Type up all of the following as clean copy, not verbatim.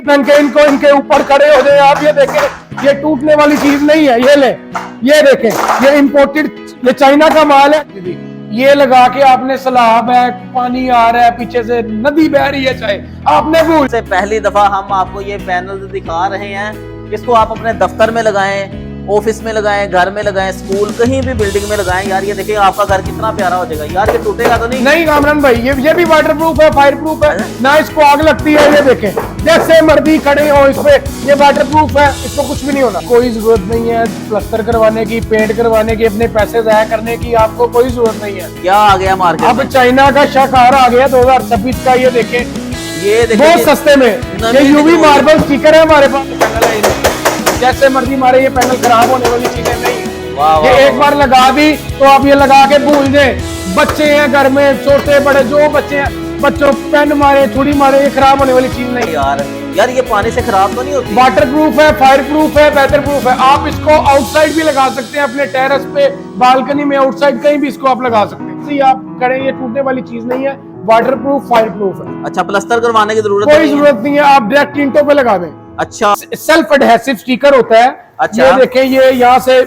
पहन के इनको इनके ऊपर खड़े हो जाए आप। ये देखें, ये टूटने वाली चीज नहीं है। ये ले, ये देखें, ये इम्पोर्टेड, ये चाइना का माल है। ये लगा के आपने सलाब है, पानी आ रहा है, पीछे से नदी बह रही है, चाहे आपने भूल से पहली दफा हम आपको ये पैनल दिखा रहे हैं। इसको आप अपने दफ्तर में लगाएं, ऑफिस में लगाएं, घर में लगाएं, स्कूल, कहीं भी बिल्डिंग में लगाएं। यार ये देखिए आपका घर कितना प्यारा हो जाएगा। यार ये टूटेगा तो नहीं? नहीं कामरान भाई, ये भी वाटर प्रूफ है, फायर प्रूफ है, ना इसको आग लगती है। ये देखें, जैसे मर्जी खड़े हो इस पे, ये वाटर प्रूफ है, इसको कुछ भी नहीं होना। कोई जरूरत नहीं है प्लास्टर करवाने की, पेंट करवाने की, अपने पैसे जाया करने की, आपको कोई जरूरत नहीं है। क्या आ गया मार्केट अब चाइना का शाहकार आ गया 2026 का। ये देखें, ये बहुत सस्ते में, ये यूवी मार्बल स्टिकर है हमारे पास। जैसे मर्जी मारे, ये पैनल खराब होने वाली चीजें नहीं। ये एक बार लगा दी तो आप ये लगा के भूल जाए। बच्चे हैं घर में, छोटे बड़े जो बच्चे हैं, बच्चों पेन मारे, छुरी मारे, ये खराब होने वाली चीज नहीं। यार ये पानी से खराब तो नहीं होती? वाटर प्रूफ है, फायर प्रूफ है, वेदर प्रूफ है। आप इसको आउटसाइड भी लगा सकते हैं, अपने टेरेस पे, बालकनी में, आउटसाइड कहीं भी इसको आप लगा सकते हैं। आप करें, ये टूटने वाली चीज नहीं है। वाटर प्रूफ, फायर प्रूफ है। अच्छा, प्लास्टर करवाने की जरूरत कोई जरूरत नहीं है, आप डायरेक्ट ईंटों पे लगा दें। अच्छा, सेल्फ एडहेसिव स्टिकर होता है। अच्छा, ये देखें, ये यहाँ से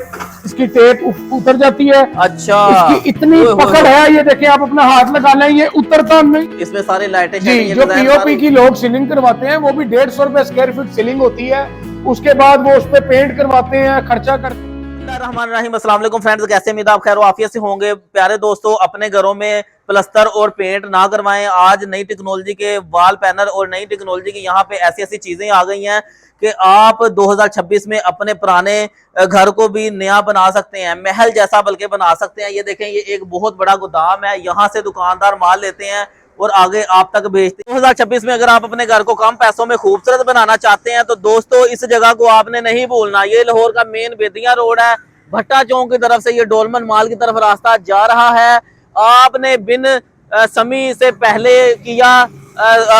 इसकी टेप उतर जाती है। अच्छा, इसकी इतनी पकड़ है, ये देखें, आप अपना हाथ लगा लें, ये उतरता नहीं। इसमें सारे लाइटें जी, जो पीओपी की लोग सीलिंग करवाते हैं, वो भी 150 रुपए स्क्वायर फीट सीलिंग होती है। उसके बाद वो उस पे पेंट करवाते हैं, खर्चा करते हैं। अस्सलाम वालेकुम फ्रेंड्स, कैसे उम्मीद आप खैर आफियत से होंगे। प्यारे दोस्तों, अपने घरों में प्लास्टर और पेंट ना करवाएं। आज नई टेक्नोलॉजी के वॉल पैनल और नई टेक्नोलॉजी की यहाँ पे ऐसी ऐसी चीजें आ गई हैं कि आप 2026 में अपने पुराने घर को भी नया बना सकते हैं, महल जैसा बल्कि बना सकते हैं। ये देखें, ये एक बहुत बड़ा गोदाम है, यहाँ से दुकानदार माल लेते हैं और आगे आप तक भेजते हैं। 2026 में अगर आप अपने घर को कम पैसों में खूबसूरत बनाना चाहते हैं तो दोस्तों इस जगह को आपने नहीं भूलना। ये लाहौर का मेन बेदिया रोड है, भट्टा चौक की तरफ से ये डोलमन माल की तरफ रास्ता जा रहा है। आपने बिन समी से पहले किया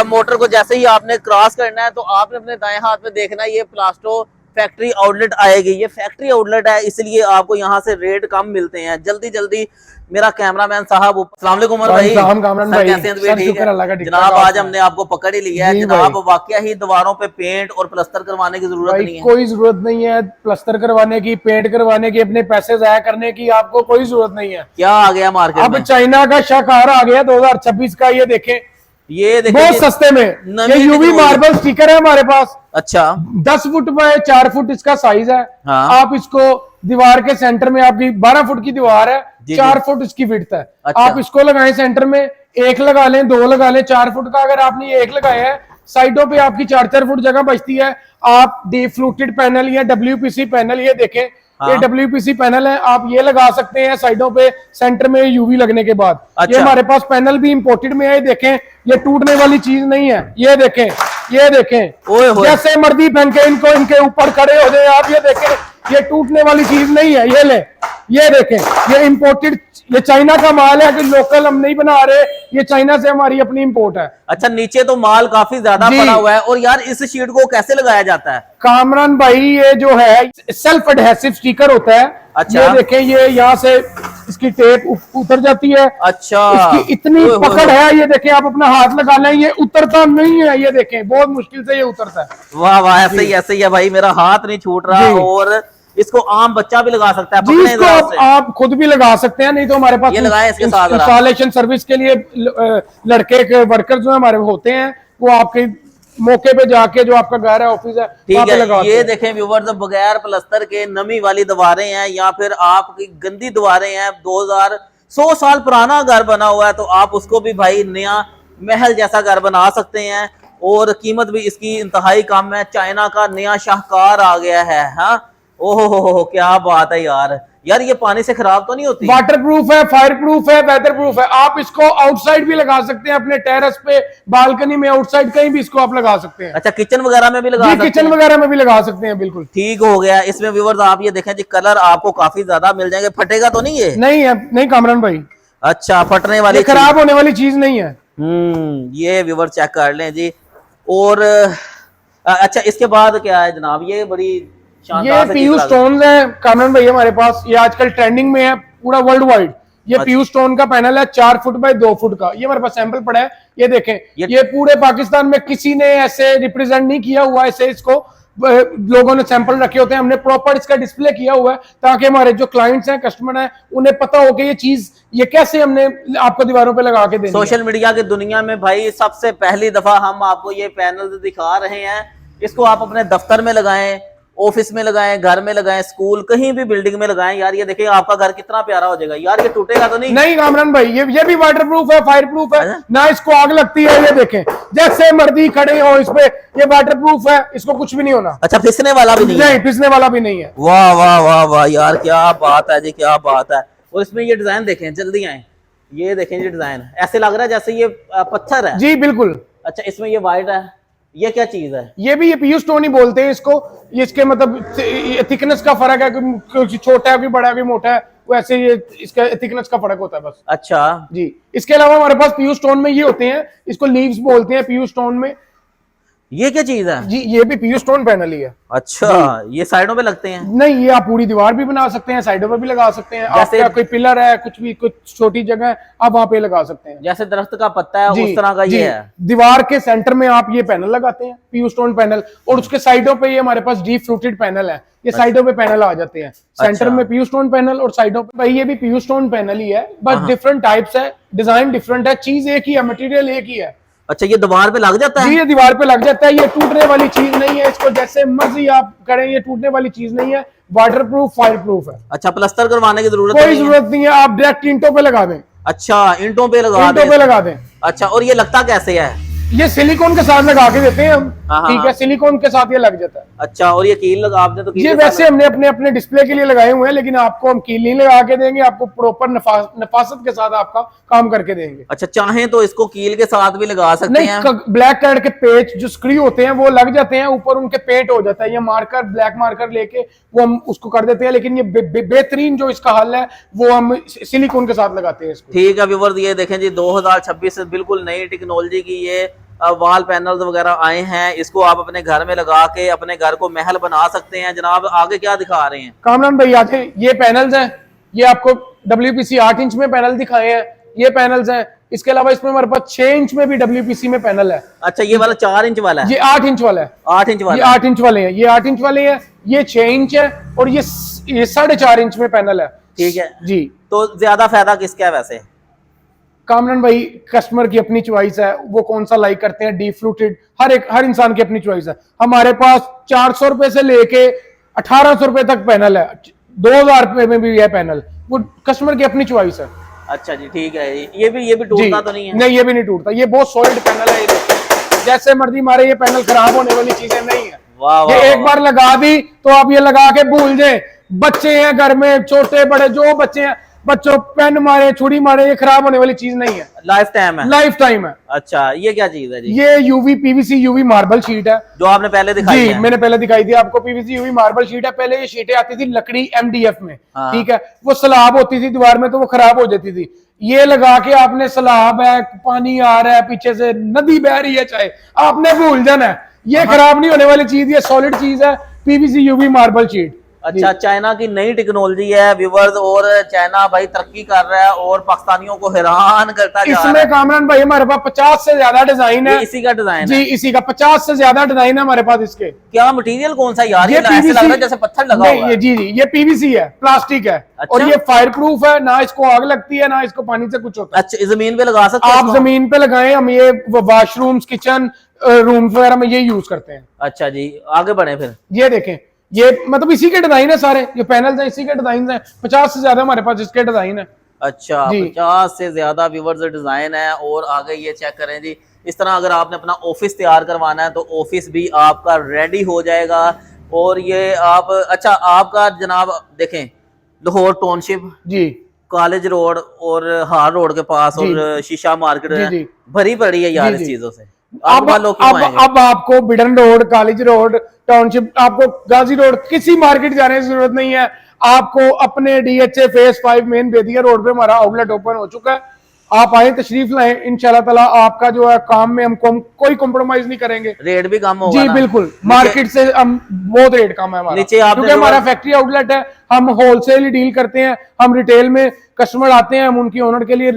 मोटर को जैसे ही आपने क्रॉस करना है तो आपने अपने दाएं हाथ में देखना है, ये प्लास्टो फैक्ट्री आउटलेट आएगी। ये फैक्ट्री आउटलेट है, इसलिए आपको यहाँ से रेट कम मिलते हैं। जल्दी जल्दी मेरा कैमरामैन साहब, अस्सलाम वालेकुम उमर भाई, कैसे हैं? ठीक है जनाब, आज हमने आपको पकड़ ही लिया है जनाब। वाकया ही दीवारों पे पेंट और प्लास्टर करवाने की जरूरत नहीं है। कोई जरूरत नहीं है प्लास्टर करवाने की, पेंट करवाने की, अपने पैसे जाया करने की, आपको कोई जरूरत नहीं है। क्या आ गया मार्केट अब चाइना का शाहकार आ गया 2026 का। ये देखें, ये बहुत सस्ते में, ये यूवी मार्बल स्टिकर है हमारे पास। अच्छा, 10 फुट बाय 4 फुट इसका साइज है। हाँ। आप इसको दीवार के सेंटर में, आपकी 12 फुट की दीवार है, 4 फुट इसकी विड्थ है। अच्छा। आप इसको लगाएं सेंटर में, एक लगा लें, 2 लगा लें, 4 फुट का अगर आपने एक लगाया है, साइडों पे आपकी 4-4 फुट जगह बचती है। आप डीप फ्लूटेड पैनल या WPC पैनल, ये देखें, ये WPC पैनल है, आप ये लगा सकते हैं साइडों पे, सेंटर में यूवी लगने के बाद। अच्छा। ये हमारे पास पैनल भी इंपोर्टेड में है। ये देखें, ये टूटने वाली चीज नहीं है। ये देखें, ये देखें, जैसे मर्जी पहन के इनको इनके ऊपर खड़े हो जाए आप। ये देखें, ये टूटने वाली चीज नहीं है। ये ले, ये देखें, ये इंपोर्टेड, ये चाइना का माल है कि लोकल हम नहीं बना रहे, ये चाइना से हमारी अपनी इंपोर्ट है। अच्छा, नीचे तो माल काफी ज्यादा पड़ा हुआ है। और यार इस शीट को कैसे लगाया जाता है कामरान भाई? ये जो है सेल्फ एडहेसिव स्टिकर होता है। अच्छा। ये देखें, ये यहाँ से इसकी टेप उतर जाती है। अच्छा, इसकी इतनी पकड़ है, ये देखें, आप अपना हाथ लगा लें, ये उतरता नहीं है। ये देखें, बहुत मुश्किल से ये उतरता है। वाह वाह, ऐसे ही है भाई, मेरा हाथ नहीं छूट रहा। और इसको आम बच्चा भी लगा सकता है, जी, इसको आप खुद भी लगा सकते हैं, नहीं तो हमारे पास ये लगाए इसके साथ इंस्टॉलेशन सर्विस के लिए लड़के के वर्कर जो हमारे होते हैं, वो आपके मौके पे जाके, जो आपका घर है, ऑफिस है, ठीक है। ये देखें व्यूअर्स, बगैर प्लास्टर के नमी वाली दीवारें हैं या फिर आपकी गंदी दीवारें हैं, 100 साल पुराना घर बना हुआ है तो आप उसको भी भाई नया महल जैसा घर बना सकते हैं। और कीमत भी इसकी इंतहाई कम है। चाइना का नया शाहकार आ गया है। हाँ, ओहो, क्या बात है यार। यार ये पानी से खराब तो नहीं होती? वाटर प्रूफ है, फायर प्रूफ है, वेदर प्रूफ है। आप इसको आउटसाइड भी लगा सकते हैं, अपने टेरेस पे, बालकनी में, आउटसाइड कहीं भी इसको आप लगा सकते हैं। अच्छा, किचन वगैरह में भी लगा सकते हैं? किचन वगैरह में भी लगा सकते हैं, बिल्कुल ठीक हो गया। इसमें व्यूअर्स आप ये देखें जी, कलर आपको काफी ज्यादा मिल जाएंगे। फटेगा तो नहीं है? नहीं है, नहीं कामरान भाई। अच्छा, फटने वाली, खराब होने वाली चीज नहीं है। ये व्यूअर्स चेक कर लें जी। और अच्छा, इसके बाद क्या है जनाब? ये बड़ी ये PU स्टोन्स है कामरान भाई हमारे पास। ये आजकल ट्रेंडिंग में है पूरा वर्ल्ड वाइड। ये पीयू स्टोन का पैनल है, 4 फुट बाय 2 फुट का। ये हमारे पास सैंपल पड़ा है, ये देखें। ये पूरे पाकिस्तान में किसी ने ऐसे रिप्रेजेंट नहीं किया हुआ, ऐसे इसको लोगों ने सैंपल रखे होते हैं, हमने प्रॉपर इसका डिस्प्ले किया हुआ है ताकि हमारे जो क्लाइंट्स हैं, कस्टमर हैं, उन्हें पता हो कि ये चीज ये कैसे हमने आपको दीवारों पे लगा के देनी है। सोशल मीडिया की दुनिया में भाई सबसे पहली दफा हम आपको ये पैनल दिखा रहे हैं। इसको आप अपने दफ्तर में लगाएं, ऑफिस में लगाएं, घर में लगाएं, स्कूल, कहीं भी बिल्डिंग में लगाएं। यार ये देखिए आपका घर कितना प्यारा हो जाएगा। यार ये टूटेगा तो नहीं? नहीं कामरान भाई, ये भी वाटर प्रूफ है, फायर प्रूफ है, ना इसको आग लगती है। ये देखें, जैसे मर्जी खड़े हो इस पे, ये वाटर प्रूफ है, इसको कुछ भी नहीं होना। अच्छा, फिसने वाला भी नहीं? फिसने वाला भी नहीं है। वाह वाह वाह वाह यार, क्या बात है जी, क्या बात है। और इसमें ये डिजाइन देखें, जल्दी आए, ये देखें ये डिजाइन, ऐसे लग रहा है जैसे ये पत्थर है। जी बिल्कुल। अच्छा, इसमें ये वाइट है, ये क्या चीज है? ये भी ये पीयू स्टोन ही बोलते हैं इसको। ये इसके मतलब थिकनेस का फर्क है, कोई छोटा है, कोई बड़ा है, कोई मोटा है, वैसे ये इसका थिकनेस का फर्क होता है बस। अच्छा जी। इसके अलावा हमारे पास पीयू स्टोन में ये होते हैं, इसको लीव्स बोलते हैं पीयू स्टोन में। ये क्या चीज है? जी ये भी पीयू स्टोन पैनल ही है। अच्छा, ये साइडों पे लगते हैं? नहीं, ये आप पूरी दीवार भी बना सकते हैं, साइडों पे भी लगा सकते हैं। आपका कोई पिलर है, कुछ भी, कुछ छोटी जगह है, आप वहां पे लगा सकते हैं। जैसे दरख्त का पत्ता है उस तरह का ये है। दीवार के सेंटर में आप ये पैनल लगाते हैं, पीयू स्टोन पैनल, और उसके साइडों पे ये हमारे पास डीप फ्रूटेड पैनल है। ये साइडों पे पैनल आ जाते हैं, सेंटर में पीयू स्टोन पैनल और साइडों पे भाई ये भी पीयू स्टोन पैनल ही है, बस डिफरेंट टाइप्स है, डिजाइन डिफरेंट है, चीज एक ही है, मटेरियल एक ही है। अच्छा, ये दीवार पे लग जाता है? जी ये दीवार पे लग जाता है, ये टूटने वाली चीज नहीं है, इसको जैसे मर्जी आप करें, ये टूटने वाली चीज नहीं है, वाटर प्रूफ, फायर प्रूफ है। अच्छा, प्लास्टर करवाने की जरूरत कोई जरूरत नहीं है, आप डायरेक्ट ईंटों पे लगा दें। अच्छा, ईंटों पे लगा दें। अच्छा, और ये लगता कैसे है? ये सिलिकॉन के साथ लगा के देते हैं हम, ठीक है, सिलिकॉन के साथ ये लग जाता है। अच्छा, और ये कील लगा आपने तो? ये वैसे हमने अपने डिस्प्ले के लिए लगाए हुए हैं, लेकिन आपको हम कील नहीं लगा के देंगे, आपको प्रॉपर नफासत के साथ आपका काम करके देंगे। अच्छा, चाहें तो इसको कील के साथ भी लगा सकते हैं? ब्लैक कलर के पेच जो स्क्रू होते हैं वो लग जाते हैं, ऊपर उनके पेंट हो जाता है, ये मार्कर, ब्लैक मार्कर लेके वो हम उसको कर देते हैं, लेकिन ये बेहतरीन जो इसका हल है वो हम सिलिकॉन के साथ लगाते हैं इसको। ठीक है व्यूअर्स, ये देखें जी 2026 से बिल्कुल नई टेक्नोलॉजी की ये वॉल पैनल्स वगैरह आए हैं। इसको आप अपने घर में लगा के अपने घर को महल बना सकते हैं। जनाब आगे क्या दिखा रहे हैं? कामरान भाई आते, ये पैनल्स हैं, ये आपको WPC 8 इंच में पैनल दिखाए हैं, ये पैनल्स हैं। इसके अलावा इसमें हमारे पास 6 इंच में भी WPC में पैनल है। अच्छा, ये वाला 4 इंच वाला है? ये 8 इंच वाला है। 8 इंच वाला? ये 8 इंच वाले हैं, ये 8 इंच वाले हैं, ये 6 इंच है, और ये 4.5 इंच में पैनल है। ठीक है जी। तो ज्यादा फायदा किसका है वैसे? कामरान भाई कस्टमर की अपनी चॉइस है, वो कौन सा लाइक करते हैं, डीप फ्रूटेड, हर इंसान की अपनी चॉइस है। हमारे पास 400 रुपए से लेके 1800 रुपए तक पैनल है, 2000 रुपए में भी है पैनल, वो कस्टमर की अपनी चॉइस है। अच्छा जी, ठीक है। ये भी टूटता तो नहीं है? नहीं, ये भी नहीं टूटता, ये बहुत सॉलिड पैनल है, ये जैसे मर्जी मारे, ये पैनल खराब होने वाली चीजें नहीं है। वाह, ये एक बार लगा दी तो आप ये लगा के भूल जाए। बच्चे हैं घर में, छोटे बड़े जो बच्चे हैं, बच्चों पेन मारे, छुरी मारे, ये खराब होने वाली चीज नहीं है, लाइफ टाइम है। लाइफ टाइम है। अच्छा, ये क्या चीज है जी? ये UV PVC UV marble sheet है, जो आपने पहले दिखाई है। मैंने पहले दिखाई थी आपको, PVC यूवी मार्बल शीट है। पहले ये शीटें आती थी लकड़ी MDF में, ठीक है, वो सलाब होती थी दीवार में तो वो खराब हो जाती थी। ये लगा के आपने, सलाब है, पानी आ रहा है, पीछे से नदी बह रही है, चाहे आपने भूल जाना है, ये खराब नहीं होने वाली चीज, ये सॉलिड चीज है, PVC यूवी मार्बल शीट। अच्छा, चाइना की नई टेक्नोलॉजी है व्यूअर्स, और चाइना भाई तरक्की कर रहा है और पाकिस्तानियों को हैरान करता जा रहा है। इसमें कामरान भाई हमारे पास 50 से ज्यादा डिजाइन है। इसी का डिजाइन जी, इसी का 50 से ज्यादा डिजाइन है हमारे पास। इसके क्या मटेरियल कौन सा यार? ये ऐसे लग रहा है जैसे पत्थर लगा हुआ है। जी, ये PVC है, प्लास्टिक है। अच्छा? और ये फायर प्रूफ है, ना इसको आग लगती है, ना इसको पानी से कुछ होता है। अच्छा, जमीन पे लगा सकते हैं? आप जमीन पे लगाएं, हम ये वॉशरूम्स, किचन रूम्स वगैरह में ये यूज करते हैं। अच्छा जी, आगे बढ़े फिर। ये देखें, ये मतलब इसी के डिजाइन है सारे, ये पैनल्स हैं इसी के डिजाइन है, 50 से ज्यादा हमारे पास इसके डिजाइन है। अच्छा, 50 से ज्यादा व्यूअर्स डिजाइन है। और आगे ये चेक करें जी, इस तरह अगर आपने अपना ऑफिस तैयार करवाना है तो ऑफिस भी आपका रेडी हो जाएगा। और ये आप, अच्छा आपका जनाब देखें, लाहौर टाउनशिप जी, कॉलेज रोड और हार रोड के पास और शीशा मार्केट भरी पड़ी है यार इस चीजों से। अब आपको बिडन रोड, कॉलेज रोड, टाउनशिप, आपको गाजी रोड, किसी मार्केट जाने की जरूरत नहीं है। आपको अपने DHA फेज 5 मेन बेदिया रोड पे हमारा आउटलेट ओपन हो चुका है। आप आए, तशरीफ लाएं, इंशाल्लाह ताला आपका जो है काम में हम कोई कॉम्प्रोमाइज नहीं करेंगे। रेट भी कम होगा जी ना? बिल्कुल, मार्केट से हम बहुत रेट कम है हमारा, नीचे आपने क्योंकि हमारा फैक्ट्री आउटलेट है, हम होलसेल ही डील करते हैं। हम रिटेल में कस्टमर आते हैं, हम उनकी ओनर के लिए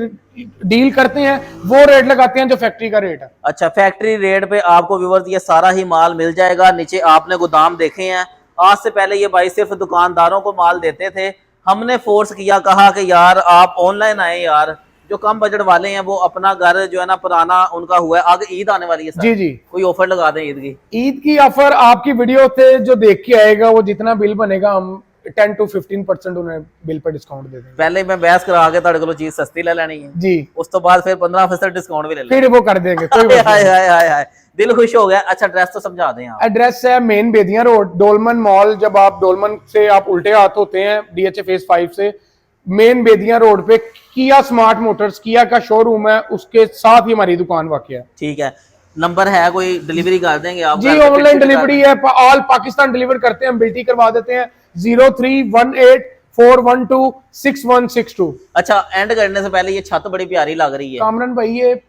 डील करते हैं, वो रेट लगाते हैं जो फैक्ट्री का रेट है। अच्छा, फैक्ट्री रेट पे आपको व्यूअर्स ये सारा ही माल मिल जाएगा। नीचे आपने गोदाम देखे हैं। आज से पहले ये भाई सिर्फ दुकानदारों को माल देते थे, हमने फोर्स किया, कहा कि यार आप ऑनलाइन आए, यार जो कम बजट वाले हैं वो अपना घर जो है ना पुराना उनका हुआ है। आगे ईद आने वाली है सर, जी जी, कोई ऑफर लगा दें ईद की? ईद की ऑफर आपकी वीडियो से जो देख के आएगा, वो जितना बिल बनेगा हम 10 to 15% उन्हें बिल पर डिस्काउंट दे देंगे। पहले मैं बहस करा के ਤੁਹਾਡੇ ਕੋਲੋਂ चीज सस्ती ले लेनी है जी, उस तो बाद फिर 15% डिस्काउंट भी ले लेंगे, फिर वो कर देंगे, कोई बात हाय नहीं। हाय हाय हाय, दिल खुश हो गया। अच्छा, एड्रेस तो समझा दें आप। एड्रेस है मेन बेदिया रोड, डोलमन मॉल। जब आप डोलमन से आप उल्टे हाथ होते हैं DHA फेज 5 से, मेन बेदिया रोड पे किया स्मार्ट मोटर्स, किया का शोरूम है, उसके साथ ही हमारी दुकान वाकई है। ठीक है, नंबर है, कोई डिलीवरी कर देंगे आप? जी, ऑनलाइन डिलीवरी है, ऑल पाकिस्तान डिलीवर करते हैं, हम बिल्टी करवा देते हैं। 031841266162। अच्छा, एंड करने से पहले ये छत बड़ी प्यारी लग रही है। कामरान भाई, ये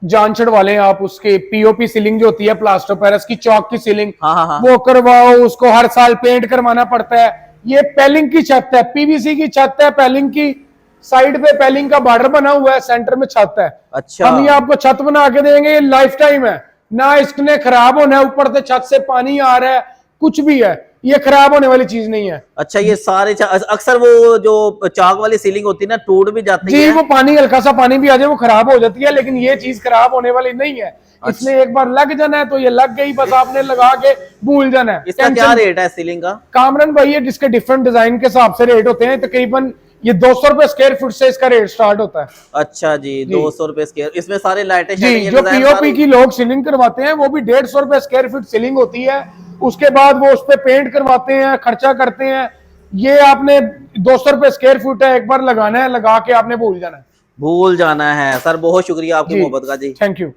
जान छड़वा लें आप, उसके POP सीलिंग जो होती है, प्लास्टर पेरिस की चौक की सीलिंग, हाँ हाँ हाँ, वो करवाओ, उसको हर साल पेंट करवाना पड़ता है। ये पेलिंग की छत है, PVC की छत है, पेलिंग की, साइड पे पेलिंग का बॉर्डर बना हुआ है, सेंटर में छत है। अच्छा, हम ये आपको छत बना के देंगे, ये लाइफ टाइम है, ना इसने खराब होना है, ऊपर से छत से पानी आ रहा है, कुछ भी है, ये खराब होने वाली चीज नहीं है। अच्छा, ये सारे अक्सर वो जो चाक वाली सीलिंग होती है ना, टूट भी जाती जी, है। वो पानी, हल्का सा पानी भी आ जाए वो खराब हो जाती है, लेकिन ये चीज खराब होने वाली नहीं है। इसने एक बार लग जाना है तो ये लग गई, बस आपने लगा के भूल जाना है। इसका क्या रेट है सीलिंग का? कामरान भाई, ये जिसके डिफरेंट डिजाइन के हिसाब से रेट होते हैं, तकरीबन ये 200 रुपए स्क्वायर फुट से इसका रेट स्टार्ट होता है। अच्छा जी, 200 रुपए स्क्वायर। इसमें सारे लाइटें जी, जो POP की लोग सीलिंग करवाते हैं वो भी 150 रुपए स्क्वायर फीट सीलिंग होती है। उसके बाद वो उस पे पेंट करवाते हैं, खर्चा करते हैं। ये आपने 200 रुपए स्क्वायर फुट है, एक बार लगाना है, लगा के आपने भूल जाना है। भूल जाना है। सर बहुत शुक्रिया आपकी मोहब्बत का जी, थैंक यू।